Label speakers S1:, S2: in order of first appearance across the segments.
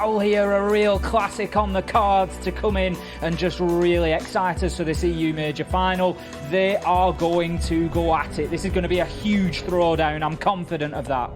S1: battle here, a real classic on the cards to come in and just really excite us for this EU Major final. They are going to go at it. This is going to be a huge throwdown. I'm confident of that.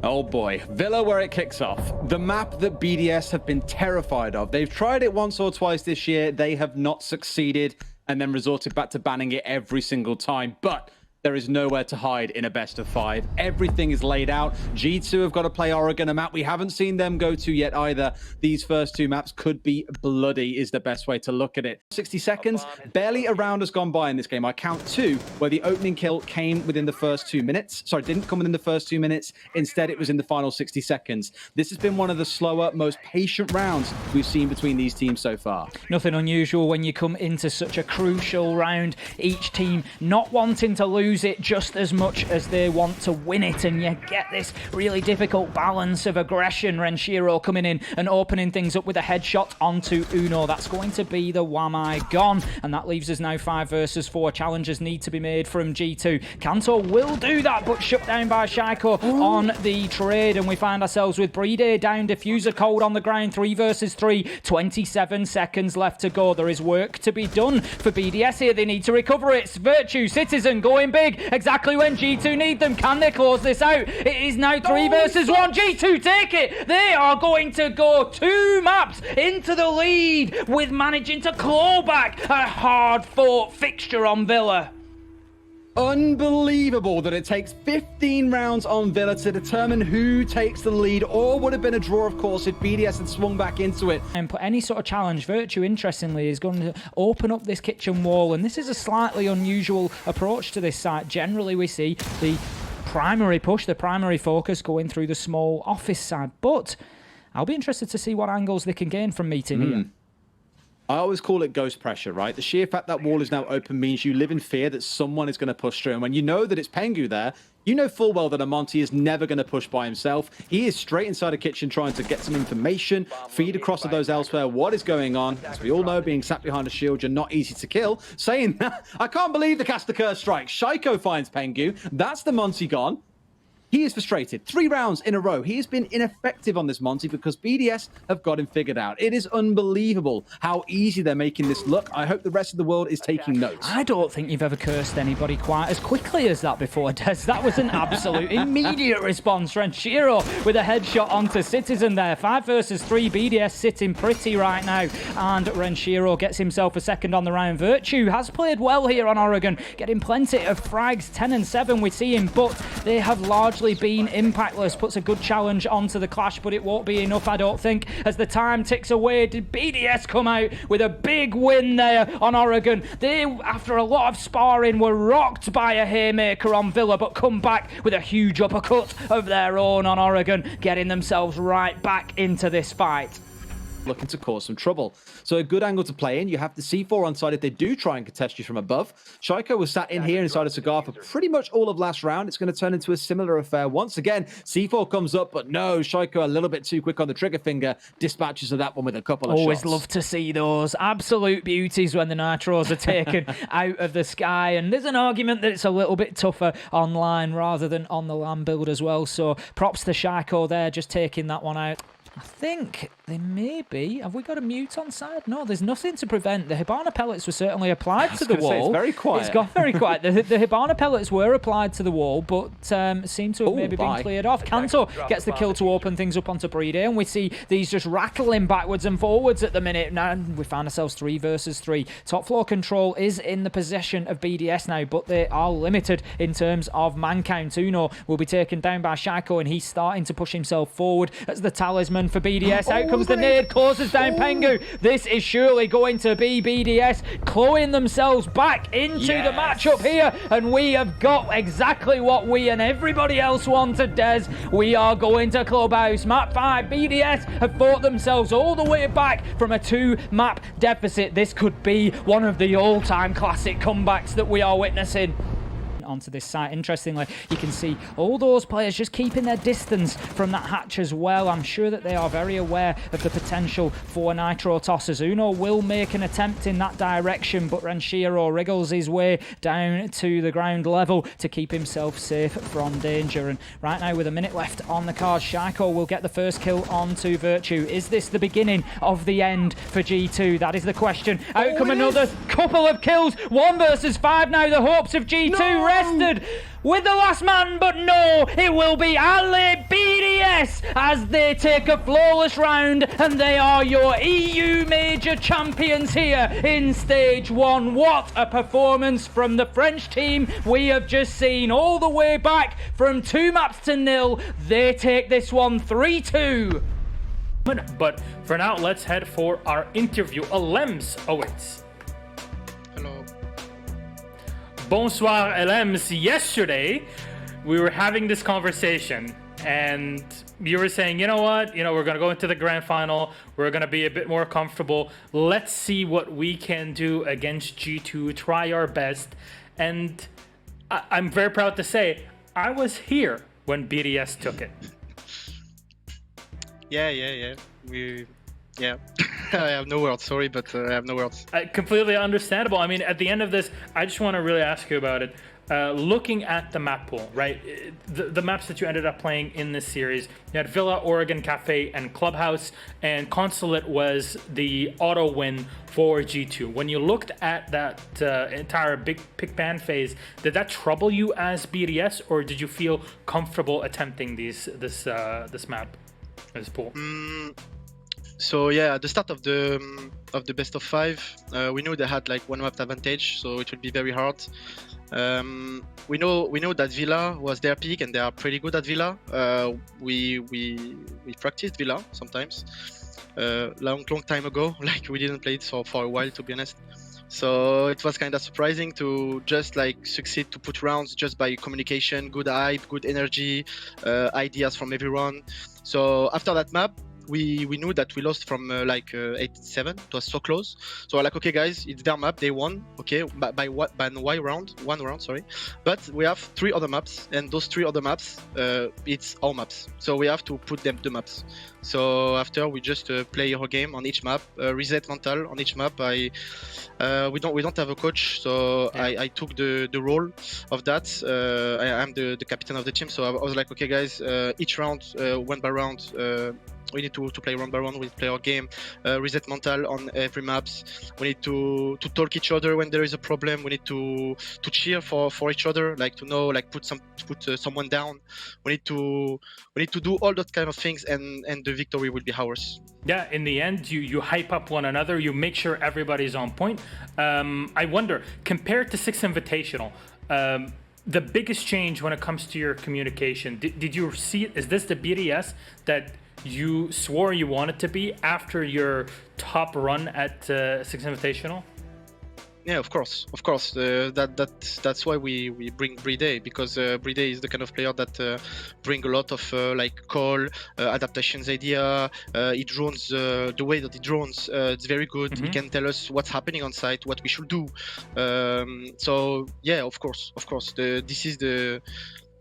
S2: Oh boy, Villa where it kicks off. The map that BDS have been terrified of. They've tried it once or twice this year. They have not succeeded and then resorted back to banning it every single time. But there is nowhere to hide in a best of 5. Everything is laid out. G2 have got to play Oregon, a map we haven't seen them go to yet either. These first 2 maps could be bloody is the best way to look at it. 60 seconds, barely a round has gone by in this game. I count 2 where the opening kill came within the first 2 minutes. Sorry, didn't come within the first 2 minutes. Instead, it was in the final 60 seconds. This has been one of the slower, most patient rounds we've seen between these teams so far.
S1: Nothing unusual when you come into such a crucial round. Each team not wanting to lose it just as much as they want to win it, and you get this really difficult balance of aggression. Renshiro coming in and opening things up with a headshot onto Uno. That's going to be the Wamai gone, and that leaves us now 5 versus 4. Challenges need to be made from G2. Kanto will do that, but shut down by Shaiko on the trade, and we find ourselves with Brede down, diffuser cold on the ground. 3 versus 3, 27 seconds left to go. There is work to be done for BDS here. They need to recover it. Virtue, Citizen going big exactly when G2 need them. Can they close this out? It is now 3 versus 1. G2 take it. They are going to go 2 maps into the lead with managing to claw back a hard-fought fixture on Villa.
S2: Unbelievable that it takes 15 rounds on Villa to determine who takes the lead, or would have been a draw, of course, if BDS had swung back into it.
S1: And put any sort of challenge, Virtue, interestingly, is going to open up this kitchen wall, and this is a slightly unusual approach to this site. Generally, we see the primary push, the primary focus going through the small office side, but I'll be interested to see what angles they can gain from meeting here.
S2: I always call it ghost pressure, right? The sheer fact that wall is now open means you live in fear that someone is going to push through. And when you know that it's Pengu there, you know full well that Amonte is never going to push by himself. He is straight inside a kitchen trying to get some information, feed across to those elsewhere what is going on. As we all know, being sat behind a shield, you're not easy to kill. Saying that, I can't believe the Cast the Curse strike. Shaiko finds Pengu. That's the Monty gone. He is frustrated. 3 rounds in a row. He has been ineffective on this Monty because BDS have got him figured out. It is unbelievable how easy they're making this look. I hope the rest of the world is taking notes.
S1: I don't think you've ever cursed anybody quite as quickly as that before, Des. That was an absolute immediate response. Renshiro with a headshot onto Citizen there. 5 versus 3. BDS sitting pretty right now. And Renshiro gets himself a second on the round. Virtue has played well here on Oregon, getting plenty of frags. 10 and 7 we see him, but they have largely been impactless. Puts a good challenge onto the clash, but it won't be enough, I don't think, as the time ticks away. Did BDS come out with a big win there on Oregon? They, after a lot of sparring, were rocked by a haymaker on Villa, but come back with a huge uppercut of their own on Oregon, getting themselves right back into this fight.
S2: Looking to cause some trouble. So a good angle to play in. You have the C4 on side if they do try and contest you from above. Shaiko was sat in here inside a cigar for pretty much all of last round. It's going to turn into a similar affair once again. C4 comes up, but no, Shaiko a little bit too quick on the trigger finger. Dispatches of that one with a couple of shots.
S1: Always love to see those absolute beauties when the nitros are taken out of the sky. And there's an argument that it's a little bit tougher online rather than on the land build as well. So props to Shaiko there, just taking that one out. I think they may be. Have we got a mute on side? No, there's nothing to prevent. The Hibana pellets were certainly applied to the wall.
S2: It's very quiet.
S1: It's got very quiet. The Hibana pellets were applied to the wall, but seem to have maybe been cleared off. Kanto gets the kill to open things up onto Brede, and we see these just rattling backwards and forwards at the minute. Now we find ourselves 3 versus 3. Top floor control is in the possession of BDS now, but they are limited in terms of man count. Uno will be taken down by Shaiko, and he's starting to push himself forward as the talisman for BDS. Out comes the nade, closes down Pengu. This is surely going to be BDS clawing themselves back into the matchup here, and we have got exactly what we and everybody else wanted, Des. We are going to Clubhouse. Map 5, BDS have fought themselves all the way back from a 2-map deficit. This could be one of the all-time classic comebacks that we are witnessing. onto this site. Interestingly, you can see all those players just keeping their distance from that hatch as well. I'm sure that they are very aware of the potential for nitro tosses. Uno will make an attempt in that direction, but Renshiro wriggles his way down to the ground level to keep himself safe from danger. And right now, with a minute left on the card, Shaiko will get the first kill onto Virtue. Is this the beginning of the end for G2? That is the question. Out come another couple of kills. 1 versus 5 now. The hopes of G2 rested with the last man, but no, it will be Ali BDS as they take a flawless round, and they are your EU major champions here in stage 1. What a performance from the French team we have just seen, all the way back from 2 maps to 0. They take this one 3-2.
S3: But for now, let's head for our interview. Elemzje awaits.
S4: Hello.
S3: Bonsoir, Elemzje. Yesterday, we were having this conversation, and you were saying, you know what? We're going to go into the grand final. We're going to be a bit more comfortable. Let's see what we can do against G2. Try our best. And I'm very proud to say, I was here when BDS took it.
S4: Yeah. I have no words, sorry, but I have no words.
S3: Completely understandable. I mean, at the end of this, I just want to really ask you about it. Looking at the map pool, right? The maps that you ended up playing in this series, you had Villa, Oregon Cafe, and Clubhouse, and Consulate was the auto win for G2. When you looked at that entire big pick ban phase, did that trouble you as BDS, or did you feel comfortable attempting this map, this pool?
S4: So yeah, at the start of the best of 5, we knew they had like 1 map advantage, so it would be very hard. We know that Villa was their peak, and they are pretty good at Villa. We practiced Villa sometimes, long time ago. Like we didn't play it for a while, to be honest. So it was kind of surprising to just like succeed to put rounds just by communication, good hype, good energy, ideas from everyone. So after that map, we knew that we lost from 8-7. It was so close. So we're like, okay guys, it's their map, they won. Okay, by one round, sorry. But we have 3 other maps, and those 3 other maps, it's our maps. So we have to put them 2 maps. So after we just play our game on each map, reset mental on each map. We don't have a coach, so yeah. I took the role of that. I'm the captain of the team, so I was like, okay guys, each round, 1 by round, we need to play round by round. We play our game, reset mental on every maps. We need to talk each other when there is a problem. We need to cheer for each other, like to know, like put someone down. We need to do all that kind of things, and the victory will be ours.
S3: Yeah, in the end, you hype up one another. You make sure everybody's on point. I wonder, compared to 6 Invitational, the biggest change when it comes to your communication, did you see it? Is this the BDS that you swore you wanted to be after your top run at 6 Invitational?
S4: Yeah, of course. That's why we bring Bride, because Bride is the kind of player that bring a lot of like call, adaptations idea. He drones the way that he drones. It's very good. He can tell us what's happening on site, what we should do. So yeah, of course. This is the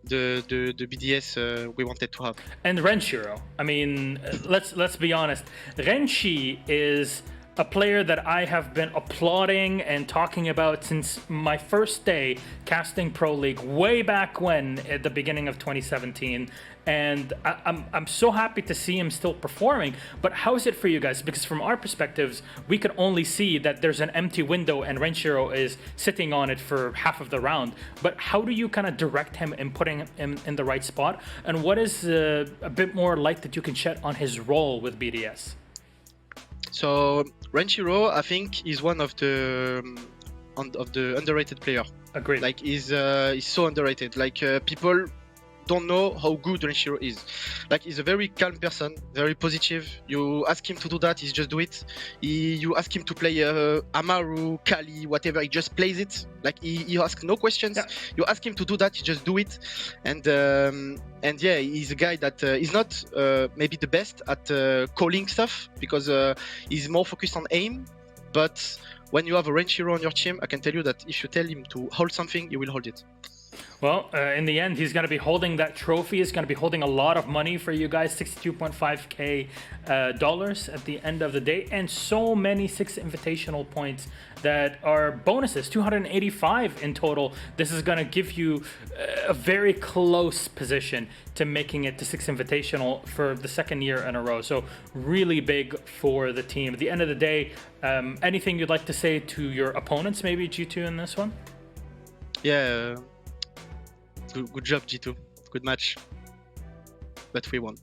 S4: BDS we wanted to have.
S3: And Renshiro, I mean, let's be honest. Renshi is a player that I have been applauding and talking about since my first day casting Pro League way back when, at the beginning of 2017. And I'm so happy to see him still performing. But how is it for you guys? Because from our perspectives, we could only see that there's an empty window and Renshiro is sitting on it for half of the round. But how do you kind of direct him in putting him in the right spot? And what is a bit more light that you can shed on his role with BDS?
S4: So Renshiro, I think, is one of the underrated player.
S3: Agreed.
S4: Like he's so underrated. Like people don't know how good Renshiro is. Like he's a very calm person, very positive. You ask him to do that, he just do it. You ask him to play Amaru, Kali, whatever, he just plays it. Like he asks no questions. Yeah. You ask him to do that, he just do it. And yeah, he's a guy that is not maybe the best at calling stuff, because he's more focused on aim. But when you have a Renshiro on your team, I can tell you that if you tell him to hold something, he will hold it.
S3: Well, in the end, he's going to be holding that trophy. He's going to be holding a lot of money for you guys, $62.5K dollars at the end of the day, and so many 6 invitational points that are bonuses, 285 in total. This is going to give you a very close position to making it to 6 invitational for the 2nd year in a row. So really big for the team. At the end of the day, anything you'd like to say to your opponents, maybe G2 in this one?
S4: Yeah. Good job, G2. Good match. But we won.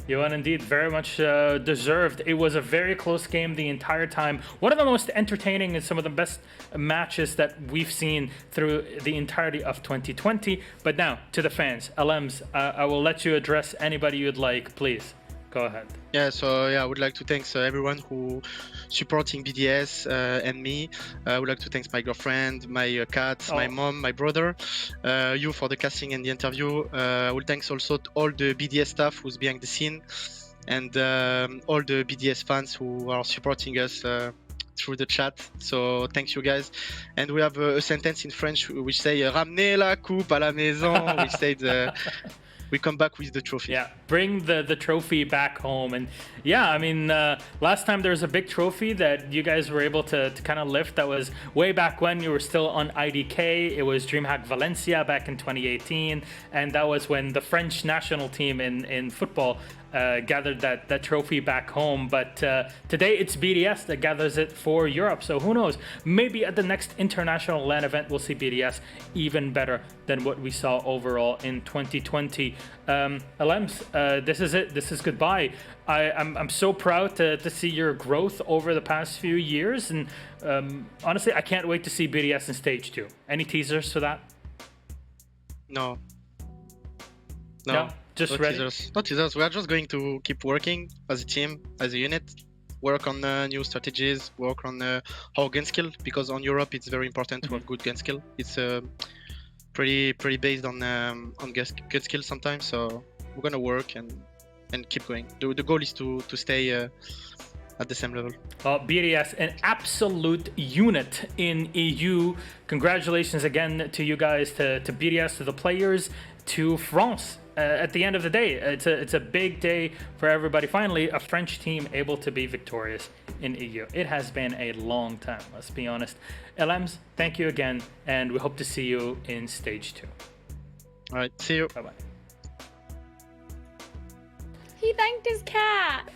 S3: You won indeed. Very much deserved. It was a very close game the entire time. One of the most entertaining and some of the best matches that we've seen through the entirety of 2020. But now, to the fans. Elemzje, I will let you address anybody you'd like, please. Go ahead.
S4: Yeah, so I would like to thank everyone who supporting BDS and me. I would like to thank my girlfriend, my cat, my mom, my brother, you for the casting and the interview. I will thanks also to all the BDS staff who's behind the scene, and all the BDS fans who are supporting us through the chat. So thanks you guys. And we have a sentence in French which say "Ramenez la coupe à la maison," which said. We come back with the trophy.
S3: Yeah, bring the trophy back home. And yeah, I mean, last time there was a big trophy that you guys were able to kind of lift. That was way back when you were still on IDK. It was DreamHack Valencia back in 2018. And that was when the French national team in football gathered that trophy back home. But today it's BDS that gathers it for Europe. So who knows? Maybe at the next international LAN event, we'll see BDS even better than what we saw overall in 2020. Elemzje, this is it. This is goodbye. I'm so proud to see your growth over the past few years. And honestly, I can't wait to see BDS in stage 2. Any teasers for that?
S4: No.
S3: Just ready?
S4: Not teasers. We are just going to keep working as a team, as a unit, work on new strategies, work on our gun skill, because on Europe it's very important to have good gun skill. It's pretty based on gun skill sometimes. So we're gonna work and keep going. The goal is to stay at the same level.
S3: Well, BDS, an absolute unit in EU. Congratulations again to you guys, to BDS, to the players, to France. At the end of the day, it's a big day for everybody. Finally, a French team able to be victorious in EU. It has been a long time, let's be honest. Elemzje, thank you again, and we hope to see you in stage 2.
S4: All right, see you.
S3: Bye-bye.
S5: He thanked his cat.